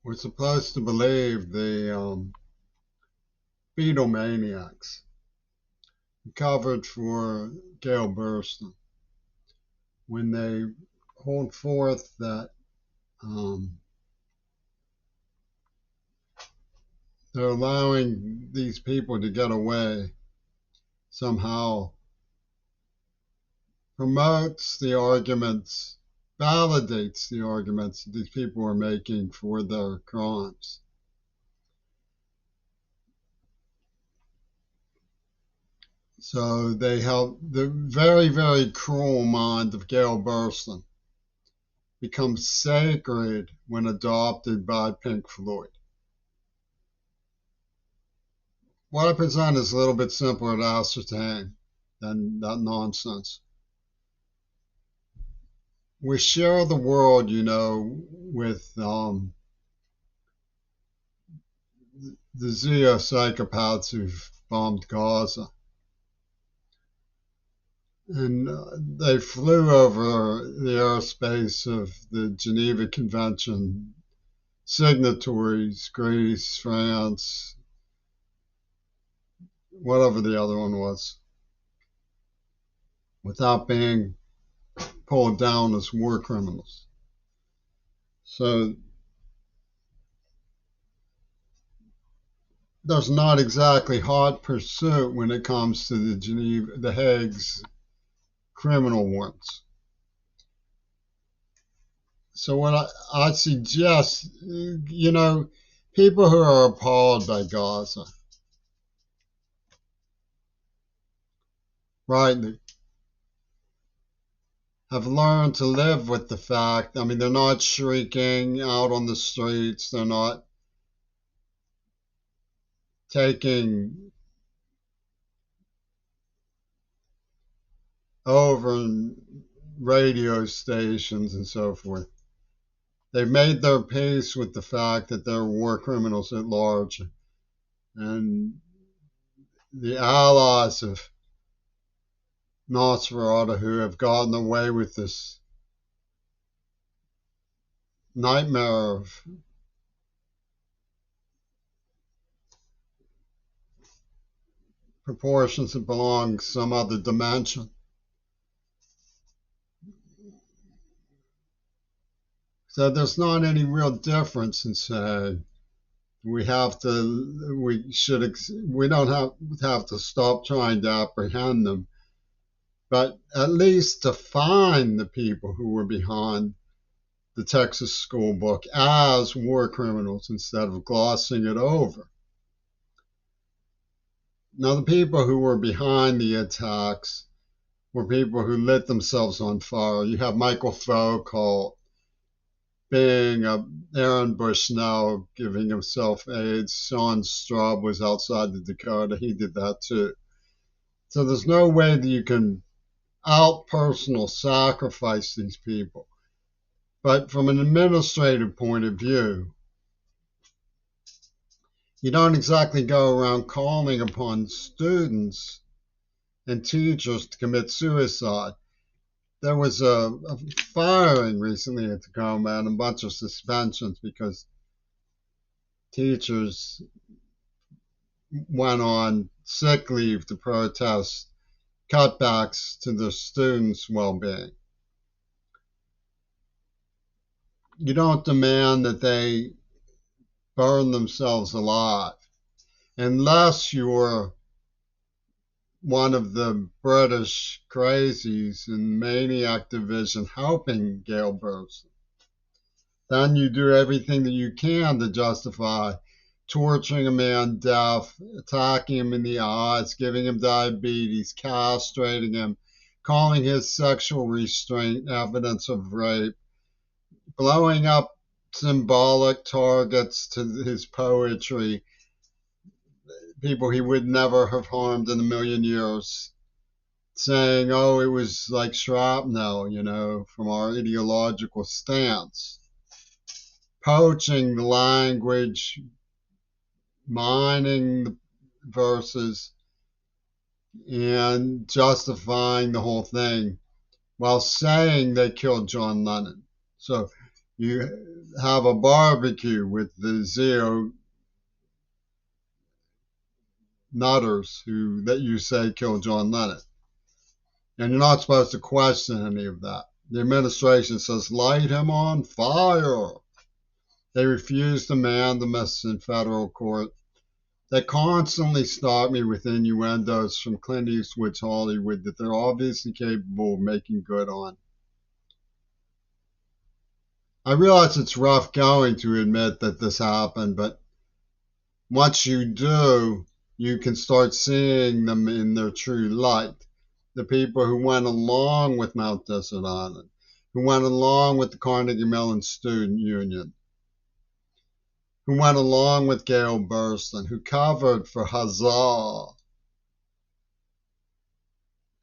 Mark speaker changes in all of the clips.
Speaker 1: We're supposed to believe the beetle maniacs covered for Gail Burston when they hold forth that um, they're allowing these people to get away somehow promotes the arguments, validates the arguments that these people are making for their crimes. So they help the very, very cruel mind of Gail Burston becomes sacred when adopted by Pink Floyd. What I present is a little bit simpler to ascertain than that nonsense. We share the world, with the Zio psychopaths who've bombed Gaza. And they flew over the airspace of the Geneva Convention signatories, Greece, France, whatever the other one was, without being pulled down as war criminals. So there's not exactly hot pursuit when it comes to the Hague's criminal warrants. So what I suggest, people who are appalled by Gaza, rightly, have learned to live with the fact. I mean, they're not shrieking out on the streets. They're not taking over radio stations and so forth. They've made their peace with the fact that they're war criminals at large. And the allies of Nosferatu who have gotten away with this nightmare of proportions that belong to some other dimension. So there's not any real difference in saying we don't have to stop trying to apprehend them, but at least to find the people who were behind the Texas school book as war criminals instead of glossing it over. Now, the people who were behind the attacks were people who lit themselves on fire. You have Michael Foucault being Aaron Bushnell giving himself AIDS. Sean Straub was outside the Dakota. He did that too. So there's no way that you can out-personal sacrifice these people. But from an administrative point of view, you don't exactly go around calling upon students and teachers to commit suicide. There was a firing recently at Tacoma and a bunch of suspensions because teachers went on sick leave to protest cutbacks to their students' well-being. You don't demand that they burn themselves alive unless you're one of the British crazies in Maniac Division helping Gail Burston. Then you do everything that you can to justify torturing a man deaf, attacking him in the eyes, giving him diabetes, castrating him, calling his sexual restraint evidence of rape, blowing up symbolic targets to his poetry, people he would never have harmed in a million years, saying, oh, it was like shrapnel, from our ideological stance. Poaching the language, mining the verses, and justifying the whole thing while saying they killed John Lennon. So, You have a barbecue with the Zio nutters who that you say killed John Lennon. And you're not supposed to question any of that. The administration says, light him on fire. They refuse to man the mess in federal court. They constantly stop me with innuendos from Clint Eastwood's Hollywood that they're obviously capable of making good on. I realize it's rough going to admit that this happened, but once you do, you can start seeing them in their true light. The people who went along with Mount Desert Island, who went along with the Carnegie Mellon Student Union, who went along with Gail Burstyn, who covered for Haza,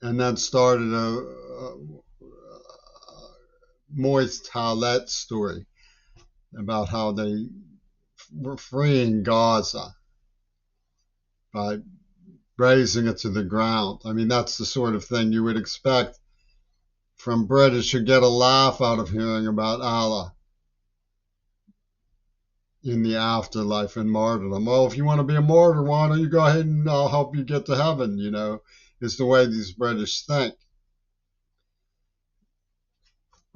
Speaker 1: and then started a moist towelette story about how they were freeing Gaza by razing it to the ground. I mean, that's the sort of thing you would expect from British who get a laugh out of hearing about Allah in the afterlife and martyrdom. Well, if you want to be a martyr, why don't you go ahead and I'll help you get to heaven, is the way these British think.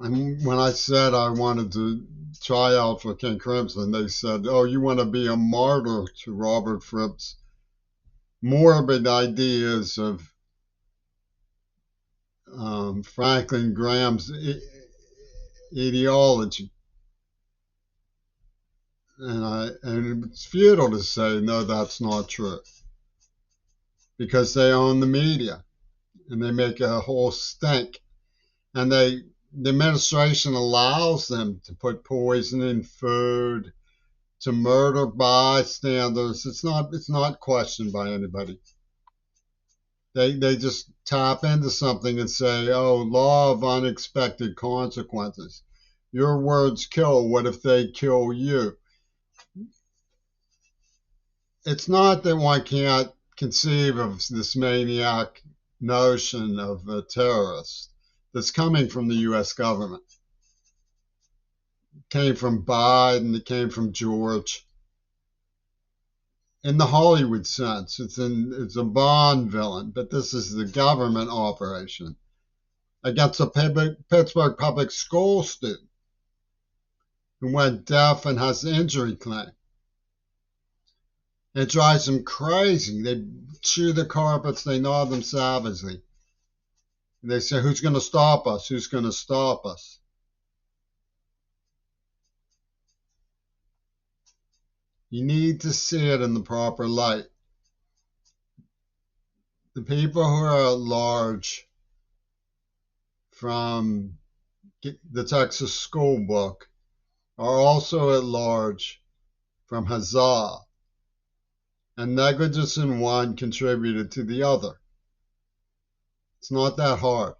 Speaker 1: And when I said I wanted to try out for King Crimson, they said, oh, you want to be a martyr to Robert Fripp's morbid ideas of Franklin Graham's ideology. And it's futile to say, no, that's not true. Because they own the media and they make a whole stink. And the administration allows them to put poison in food, to murder bystanders. It's not questioned by anybody. They just tap into something and say, oh, law of unexpected consequences. Your words kill. What if they kill you? It's not that one can't conceive of this maniac notion of a terrorist that's coming from the U.S. government. It came from Biden. It came from George. In the Hollywood sense, it's a Bond villain, but this is the government operation against a Pittsburgh public school student who went deaf and has an injury claim. It drives them crazy. They chew the carpets, they gnaw them savagely. They say, who's going to stop us? Who's going to stop us? You need to see it in the proper light. The people who are at large from the Texas school book are also at large from Haza. And negligence in one contributed to the other. It's not that hard.